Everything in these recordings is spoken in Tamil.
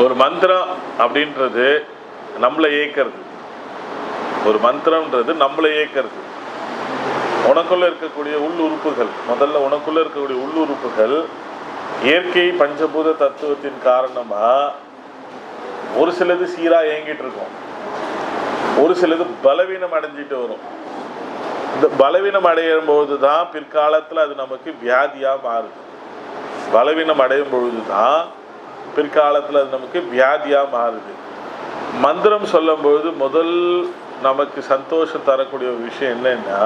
ஒரு மந்திரம் அப்படின்றது நம்மளை இயக்கிறது. ஒரு மந்திரம்ன்றது நம்மளை இயக்கிறது. உனக்குள்ள இருக்கக்கூடிய உள்ளுறுப்புகள், முதல்ல உனக்குள்ள இருக்கக்கூடிய உள்ளுறுப்புகள் இயற்கை பஞ்சபூத தத்துவத்தின் காரணமா ஒரு சிலது சீரா இயங்கிட்டு இருக்கும், ஒரு சிலது பலவீனம் அடைஞ்சிட்டு வரும். இந்த பலவீனம் அடையும் பொழுதுதான் பிற்காலத்தில் அது நமக்கு வியாதியா மாறுது. பலவீனம் அடையும் பொழுதுதான் பிற்காலத்தில் அது நமக்கு வியாதியா மாறுது. மந்திரம் சொல்லும் பொழுது முதல் நமக்கு சந்தோஷம் தரக்கூடிய ஒரு விஷயம் என்னன்னா,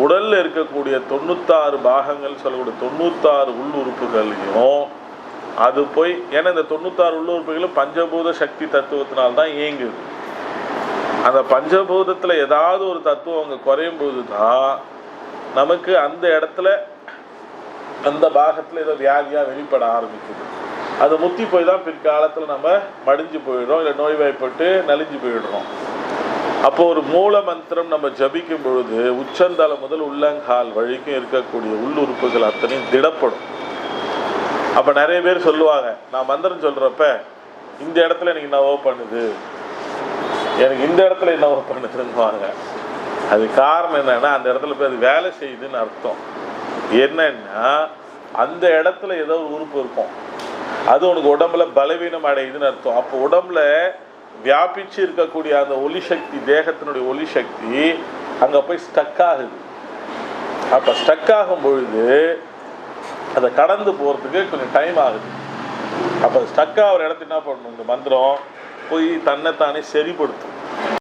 உடல்ல இருக்கக்கூடிய 96 பாகங்கள் சொல்லக்கூடிய 96 உள்ளுறுப்புகளையும் அது போய், ஏன்னா இந்த 96 உள்ளுறுப்புகளும் பஞ்சபூத சக்தி தத்துவத்தினால்தான் இயங்குது. அந்த பஞ்சபூதத்துல ஏதாவது ஒரு தத்துவம் அங்க குறையும் போதுதான் நமக்கு அந்த இடத்துல அந்த பாகத்துல ஏதோ வியாதியா வெளிப்பட ஆரம்பிக்குது. அது முத்தி போய் தான் பிற்காலத்துல நம்ம மடிஞ்சு போயிடுறோம், இல்லை நோய்வாய்ப்பட்டு நலிஞ்சு போயிடுறோம். அப்போ ஒரு மூல மந்திரம் நம்ம ஜபிக்கும் பொழுது உச்சந்தலை முதல் உள்ளங்கால் வழிக்கும் இருக்கக்கூடிய உள்ளுறுப்புகள் அத்தனையும் திடப்படும். அப்ப நிறைய பேர் சொல்லுவாங்க, நான் மந்திரம் சொல்றப்ப இந்த இடத்துல எனக்கு என்னவோ பண்ணுது, எனக்கு இந்த இடத்துல என்னவோ பண்ணுதுன்னுவாங்க. அது காரணம் என்னன்னா, அந்த இடத்துல போய் அது வேலை செய்யுதுன்னு அர்த்தம். என்னன்னா அந்த இடத்துல ஏதோ ஒரு உறுப்பு இருக்கும், அது உனக்கு உடம்புல பலவீனம் அடையுதுன்னு அர்த்தம். அப்போ உடம்புல வியாபிச்சு இருக்கக்கூடிய அந்த ஒளி சக்தி, தேகத்தினுடைய ஒளி சக்தி அங்க போய் ஸ்டக் ஆகுது. அப்ப ஸ்டக் ஆகும் பொழுது அதை கடந்து போறதுக்கு கொஞ்சம் டைம் ஆகுது. அப்ப ஸ்டக் ஆகிற இடத்துல என்ன பண்ணணும், இந்த மந்திரம் போய் தன்னைத்தானே சரிப்படுத்தும்.